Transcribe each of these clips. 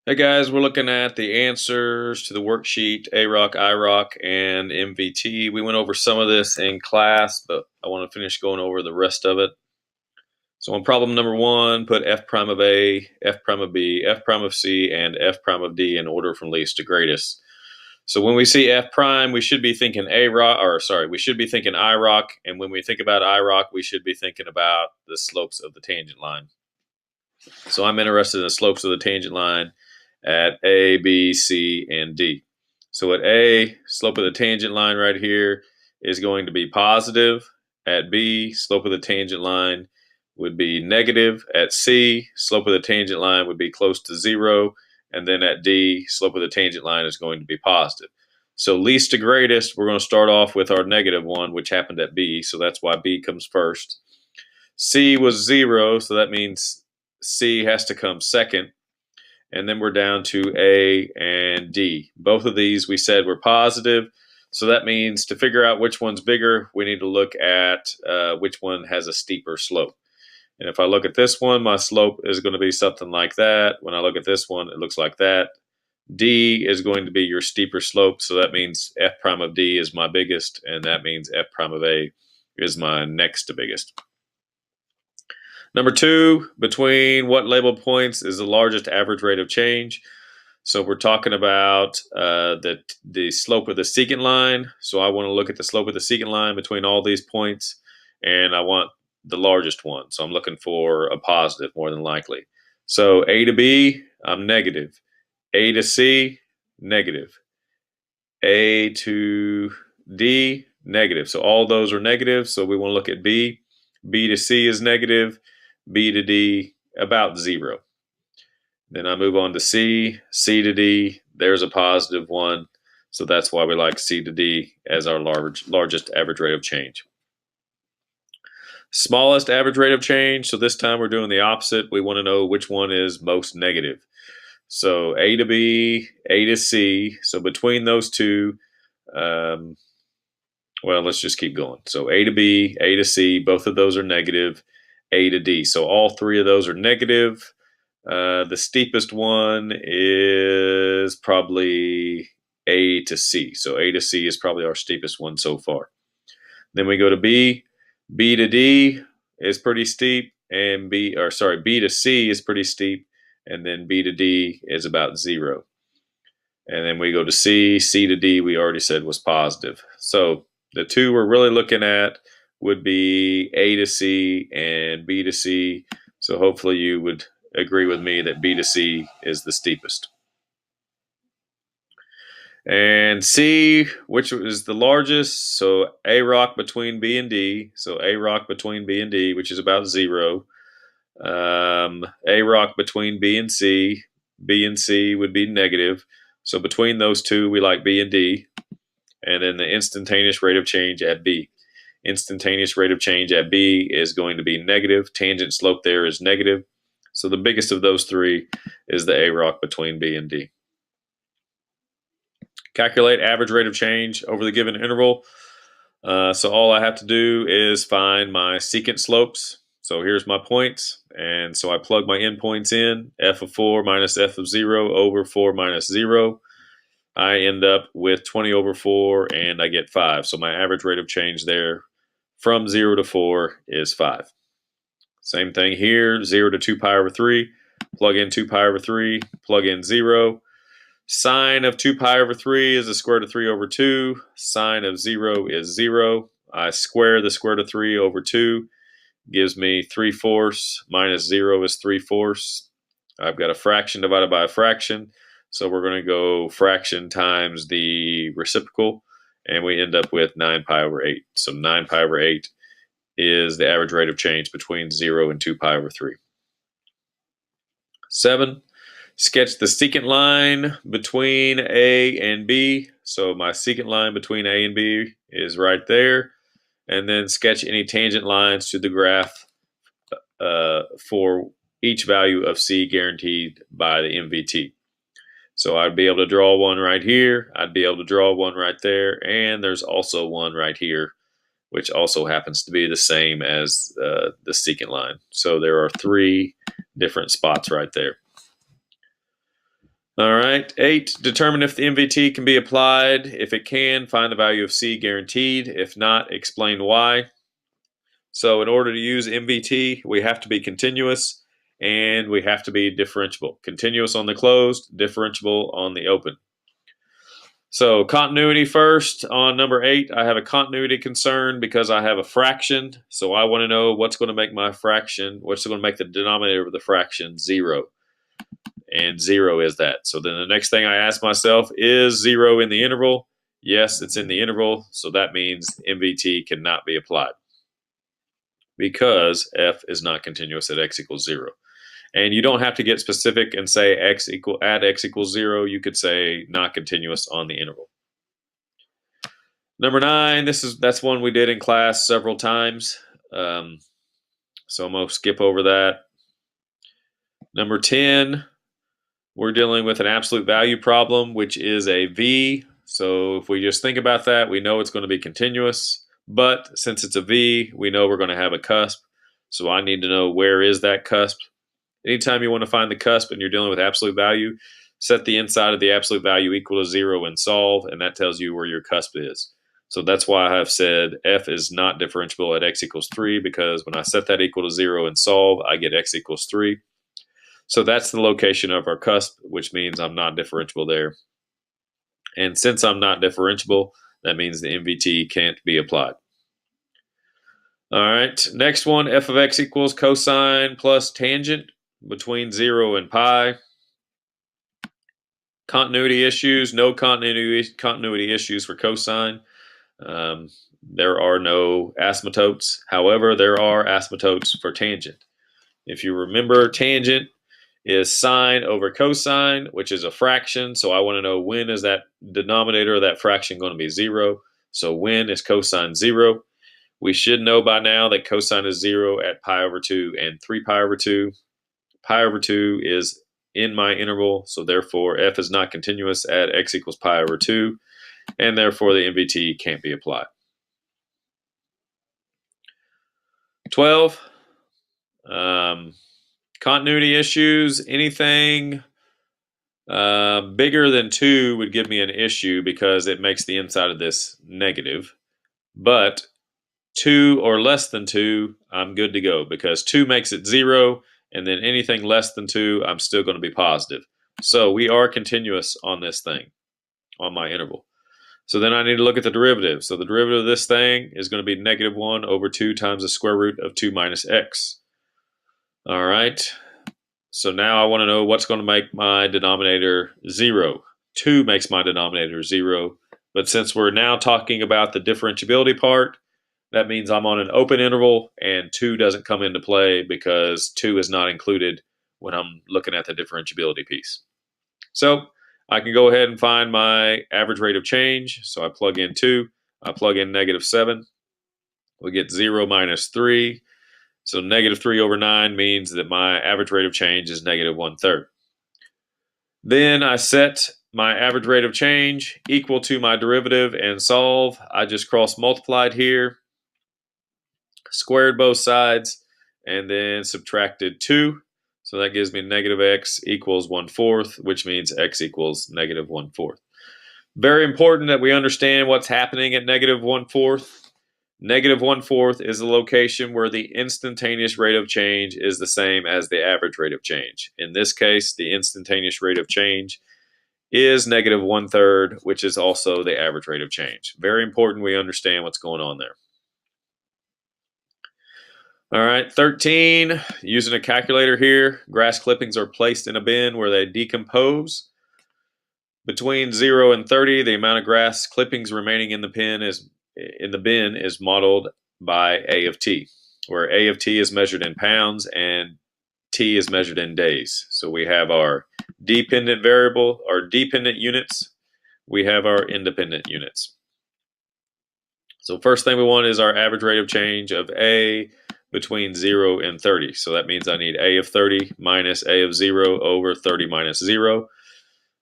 Hey guys, we're looking at the answers to the worksheet aroc, iroc, and MVT. We went over some of this in class, but I want to finish going over the rest of it. So on problem number one, put f prime of A, f prime of B, f prime of C, and f prime of D in order from least to greatest. So when we see f prime, we should be thinking we should be thinking iroc, and when we think about iroc, we should be thinking about the slopes of the tangent line. So I'm interested in the slopes of the tangent line at A, B, C, and D. So at A, slope of the tangent line right here is going to be positive. At B, slope of the tangent line would be negative. At C, slope of the tangent line would be close to zero. And then at D, slope of the tangent line is going to be positive. So least to greatest, we're going to start off with our negative one, which happened at B. So that's why B comes first. C was zero, so that means C has to come second. And then we're down to A and D. Both of these we said were positive. So that means to figure out which one's bigger, we need to look at which one has a steeper slope. And if I look at this one, my slope is going to be something like that. When I look at this one, it looks like that. D is going to be your steeper slope. So that means f prime of D is my biggest, and that means f prime of A is my next to biggest. Number two, between what labeled points is the largest average rate of change? So we're talking about the slope of the secant line. So I want to look at the slope of the secant line between all these points, and I want the largest one. So I'm looking for a positive more than likely. So A to B, I'm negative. A to C, negative. A to D, negative. So all those are negative. So we want to look at B. B to C is negative. B to D, about zero. Then I move on to C. C to D, there's a positive one. So that's why we like C to D as our largest average rate of change. Smallest average rate of change. So this time we're doing the opposite. We want to know which one is most negative. So A to B, A to C. So between those two, well, let's just keep going. So A to B, A to C, both of those are negative. A to D. So all three of those are negative. The steepest one is probably A to C. So A to C is probably our steepest one so far. Then we go to B. B to D is pretty steep, and B to C is pretty steep, and then B to D is about zero. And then we go to C. C to D we already said was positive. So the two we're really looking at would be A to C and B to C. So hopefully you would agree with me that B to C is the steepest. And C, which is the largest, so aroc between B and D. So aroc between B and D, which is about zero. Aroc between B and C. B and C would be negative. So between those two, we like B and D. And then the instantaneous rate of change at B. Instantaneous rate of change at B is going to be negative. Tangent slope there is negative. So the biggest of those three is the aroc between B and D. Calculate average rate of change over the given interval. So all I have to do is find my secant slopes. So here's my points. And so I plug my endpoints in, f of 4 minus f of 0 over 4 minus 0. I end up with 20 over 4, and I get 5. So my average rate of change there from 0 to 4 is 5. Same thing here, 0 to 2 pi over 3. Plug in 2 pi over 3, plug in 0. Sine of 2 pi over 3 is the square root of 3 over 2. Sine of 0 is 0. I square the square root of 3 over 2. Gives me 3/4 minus 0 is 3/4. I've got a fraction divided by a fraction. So we're going to go fraction times the reciprocal, and we end up with 9 pi over 8. So 9 pi over 8 is the average rate of change between 0 and 2 pi over 3. 7. Sketch the secant line between A and B. So my secant line between A and B is right there. And then sketch any tangent lines to the graph for each value of C guaranteed by the MVT. So I'd be able to draw one right here. I'd be able to draw one right there. And there's also one right here, which also happens to be the same as the secant line. So there are 3 different spots right there. All right, 8, determine if the MVT can be applied. If it can, find the value of C guaranteed. If not, explain why. So in order to use MVT, we have to be continuous and we have to be differentiable. Continuous on the closed, differentiable on the open. So continuity first. On number 8, I have a continuity concern because I have a fraction. So I want to know what's going to make my fraction, what's going to make the denominator of the fraction 0. And 0 is that. So then the next thing I ask myself, is 0 in the interval? Yes, it's in the interval. So that means MVT cannot be applied because f is not continuous at x equals 0. And you don't have to get specific and say x equals 0. You could say not continuous on the interval. Number 9, that's one we did in class several times. So I'm going to skip over that. Number 10, we're dealing with an absolute value problem, which is a V. So if we just think about that, we know it's going to be continuous. But since it's a V, we know we're going to have a cusp. So I need to know where is that cusp. Anytime you want to find the cusp and you're dealing with absolute value, set the inside of the absolute value equal to 0 and solve, and that tells you where your cusp is. So that's why I have said f is not differentiable at x equals 3, because when I set that equal to 0 and solve, I get x equals 3. So that's the location of our cusp, which means I'm not differentiable there. And since I'm not differentiable, that means the MVT can't be applied. All right, next one, f of x equals cosine plus tangent between 0 and pi. Continuity issues, no continuity issues for cosine. There are no asymptotes. However, there are asymptotes for tangent. If you remember, tangent is sine over cosine, which is a fraction. So I want to know, when is that denominator of that fraction going to be 0? So when is cosine 0? We should know by now that cosine is 0 at pi over 2 and 3 pi over 2. Pi over 2 is in my interval, so therefore f is not continuous at x equals pi over 2, and therefore the MVT can't be applied. 12, continuity issues. Anything bigger than 2 would give me an issue because it makes the inside of this negative. But 2 or less than 2, I'm good to go, because 2 makes it 0, and then anything less than 2, I'm still going to be positive. So we are continuous on this thing, on my interval. So then I need to look at the derivative. So the derivative of this thing is going to be negative 1 over 2 times the square root of 2 minus x. All right. So now I want to know what's going to make my denominator 0. 2 makes my denominator 0. But since we're now talking about the differentiability part, that means I'm on an open interval and 2 doesn't come into play because 2 is not included when I'm looking at the differentiability piece. So I can go ahead and find my average rate of change. So I plug in 2, I plug in negative 7. We get 0 minus 3. So negative 3 over 9 means that my average rate of change is negative 1/3. Then I set my average rate of change equal to my derivative and solve. I just cross multiplied here, squared both sides, and then subtracted 2. So that gives me negative x equals 1/4, which means x equals negative 1/4. Very important that we understand what's happening at negative 1/4. Negative 1/4 is the location where the instantaneous rate of change is the same as the average rate of change. In this case, the instantaneous rate of change is negative 1/3, which is also the average rate of change. Very important we understand what's going on there. All right, 13, using a calculator here, grass clippings are placed in a bin where they decompose. Between 0 and 30, the amount of grass clippings remaining in the bin is modeled by A of t, where A of t is measured in pounds and t is measured in days. So we have our dependent variable, our dependent units, we have our independent units. So first thing we want is our average rate of change of A between 0 and 30. So that means I need A of 30 minus A of 0 over 30 minus 0.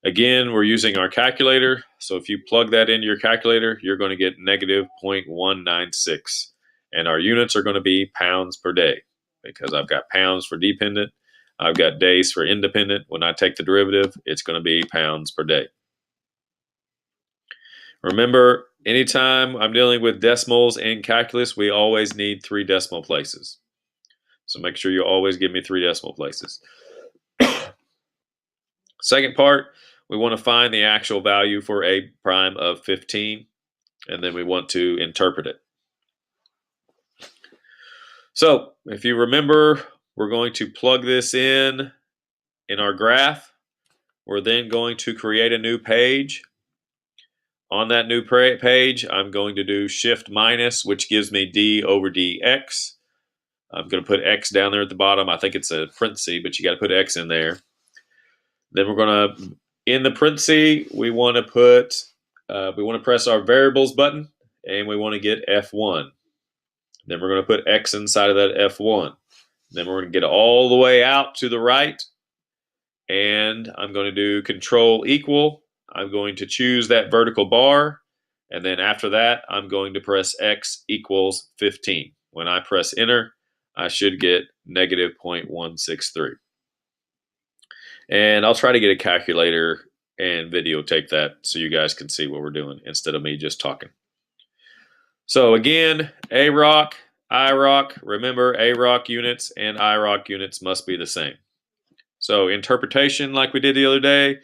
Again, we're using our calculator. So if you plug that into your calculator, you're going to get negative 0.196. And our units are going to be pounds per day, because I've got pounds for dependent, I've got days for independent. When I take the derivative, it's going to be pounds per day. Remember, anytime I'm dealing with decimals in calculus, we always need 3 decimal places. So make sure you always give me 3 decimal places. Second part, we want to find the actual value for a prime of 15, and then we want to interpret it. So if you remember, we're going to plug this in our graph. We're then going to create a new page. On that new page, I'm going to do shift minus, which gives me d over dx. I'm going to put x down there at the bottom. I think it's a parenthesis, but you got to put x in there. Then we're going to, in the parenthesis, we want to press our variables button, and we want to get F1. Then we're going to put x inside of that F1. Then we're going to get all the way out to the right, and I'm going to do control equal. I'm going to choose that vertical bar, and then after that, I'm going to press x equals 15. When I press enter, I should get negative 0.163. And I'll try to get a calculator and videotape that so you guys can see what we're doing instead of me just talking. So again, aroc, iroc. Remember, aroc units and iroc units must be the same. So interpretation, like we did the other day,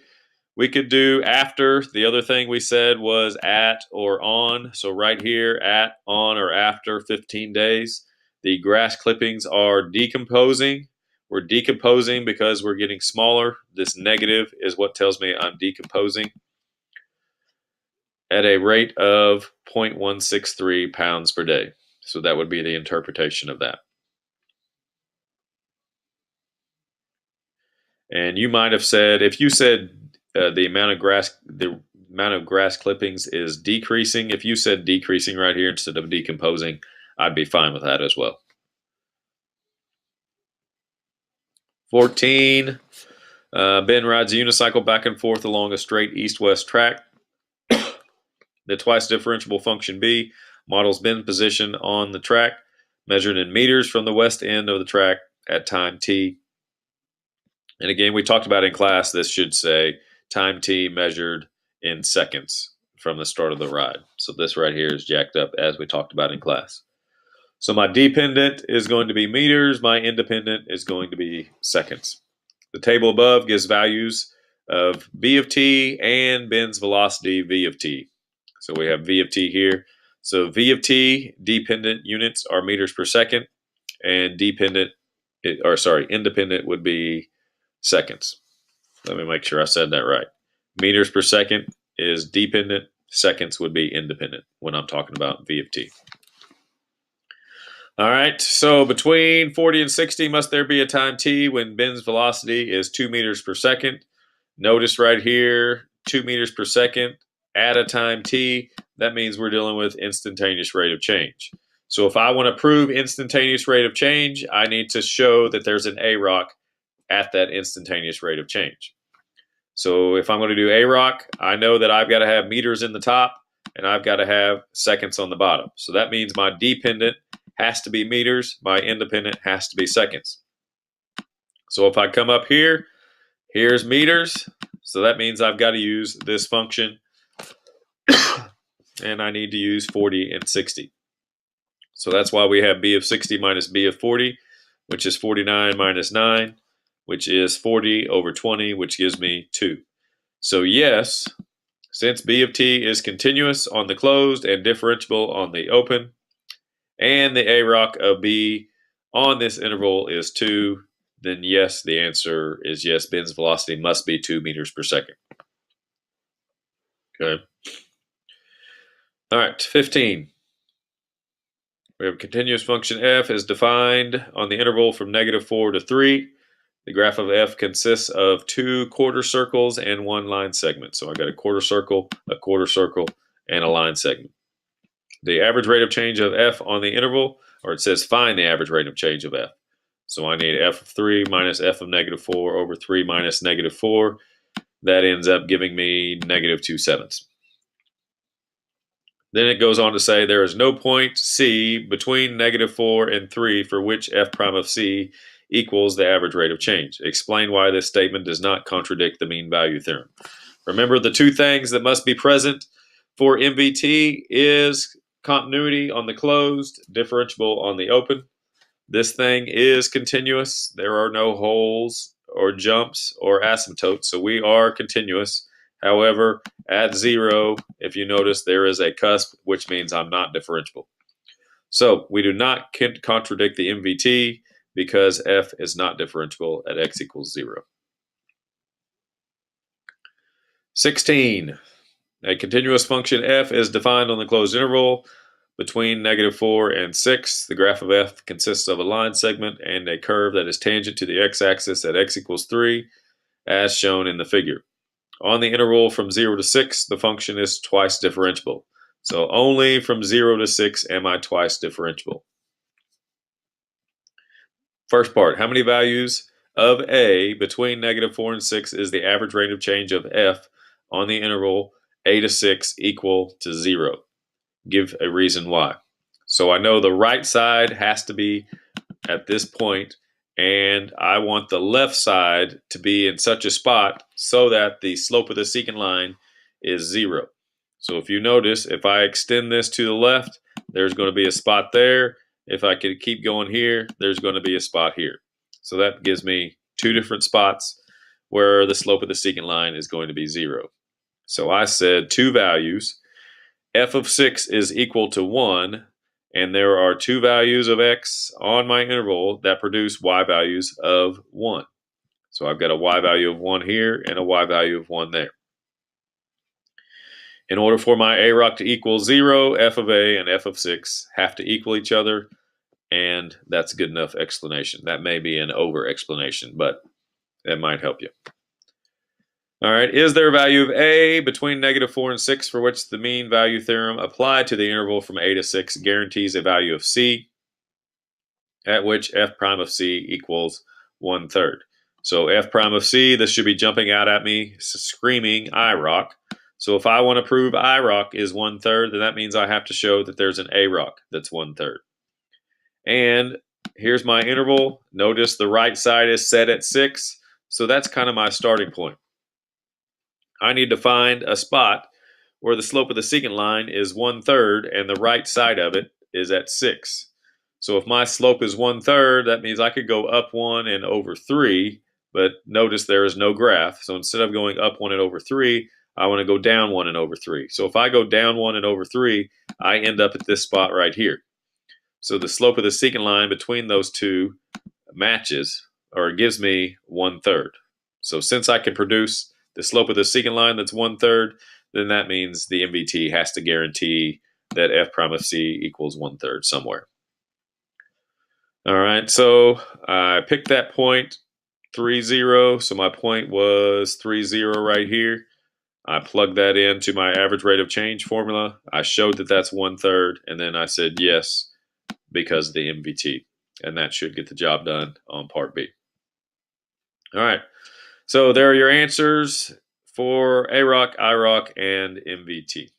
we could do after. The other thing we said was at or on. So right here, at, on, or after 15 days. The grass clippings are decomposing. We're decomposing because we're getting smaller. This negative is what tells me I'm decomposing at a rate of 0.163 pounds per day. So that would be the interpretation of that. And you might have said, if you said the amount of grass clippings is decreasing, if you said decreasing right here instead of decomposing, I'd be fine with that as well. 14, Ben rides a unicycle back and forth along a straight east-west track. The twice differentiable function B models Ben's position on the track, measured in meters from the west end of the track at time t. And again, we talked about in class, this should say time t measured in seconds from the start of the ride. So this right here is jacked up as we talked about in class. So my dependent is going to be meters. My independent is going to be seconds. The table above gives values of v of t and Ben's velocity v of t. So we have v of t here. So v of t dependent units are meters per second, and independent would be seconds. Let me make sure I said that right. Meters per second is dependent. Seconds would be independent when I'm talking about v of t. All right, so between 40 and 60, must there be a time t when Ben's velocity is 2 meters per second? Notice right here, 2 meters per second at a time t. That means we're dealing with instantaneous rate of change. So if I want to prove instantaneous rate of change, I need to show that there's an aroc at that instantaneous rate of change. So if I'm going to do aroc, I know that I've got to have meters in the top and I've got to have seconds on the bottom. So that means my dependent has to be meters, my independent has to be seconds. So if I come up here, here's meters. So that means I've got to use this function and I need to use 40 and 60. So that's why we have b of 60 minus b of 40, which is 49 minus 9, which is 40 over 20, which gives me 2. So yes, since b of t is continuous on the closed and differentiable on the open, and the aroc of b on this interval is 2, then yes, the answer is yes, Ben's velocity must be 2 meters per second. Okay. All right, 15. We have a continuous function f is defined on the interval from -4 to 3. The graph of f consists of 2 quarter circles and 1 line segment. So I got a quarter circle, and a line segment. The average rate of change of f on the interval, or it says find the average rate of change of f. So I need f of 3 minus f of -4 over 3 minus -4. That ends up giving me -2/7. Then it goes on to say there is no point C between -4 and 3 for which f prime of C equals the average rate of change. Explain why this statement does not contradict the mean value theorem. Remember, the two things that must be present for MVT is continuity on the closed, differentiable on the open. This thing is continuous. There are no holes or jumps or asymptotes, so we are continuous. However, at 0, if you notice, there is a cusp, which means I'm not differentiable. So we do not contradict the MVT because f is not differentiable at x equals 0. 16. A continuous function f is defined on the closed interval between -4 and 6. The graph of f consists of a line segment and a curve that is tangent to the x-axis at x equals 3, as shown in the figure. On the interval from 0 to 6, the function is twice differentiable. So only from 0 to 6 am I twice differentiable. First part, how many values of a between -4 and 6 is the average rate of change of f on the interval a to 6 equal to 0? Give a reason why. So I know the right side has to be at this point, and I want the left side to be in such a spot so that the slope of the secant line is 0. So if you notice, if I extend this to the left, there's going to be a spot there. If I could keep going here, there's going to be a spot here. So that gives me two different spots where the slope of the secant line is going to be 0. So I said two values. F of 6 is equal to 1, and there are two values of x on my interval that produce y values of 1. So I've got a y value of 1 here and a y value of 1 there. In order for my aroc to equal 0, f of a and f of 6 have to equal each other, and that's a good enough explanation. That may be an over-explanation, but that might help you. All right, is there a value of a between -4 and 6 for which the mean value theorem applied to the interval from a to 6 guarantees a value of c at which f prime of c equals 1/3? So f prime of c, this should be jumping out at me, screaming iroc. So if I want to prove iroc is 1/3, then that means I have to show that there's an aroc that's 1/3. And here's my interval. Notice the right side is set at 6, so that's kind of my starting point. I need to find a spot where the slope of the secant line is 1/3 and the right side of it is at 6. So if my slope is 1/3, that means I could go up 1 and over 3, but notice there is no graph. So instead of going up 1 and over 3, I want to go down 1 and over 3. So if I go down 1 and over 3, I end up at this spot right here. So the slope of the secant line between those two matches, or gives me 1/3. So since I can produce the slope of the secant line that's 1/3, then that means the MVT has to guarantee that f prime of c equals 1/3 somewhere. All right, so I picked that point 3,0. So my point was 3,0 right here. I plugged that into my average rate of change formula. I showed that that's 1/3, and then I said yes because of the MVT, and that should get the job done on part B. All right. So there are your answers for aroc, iroc, and MVT.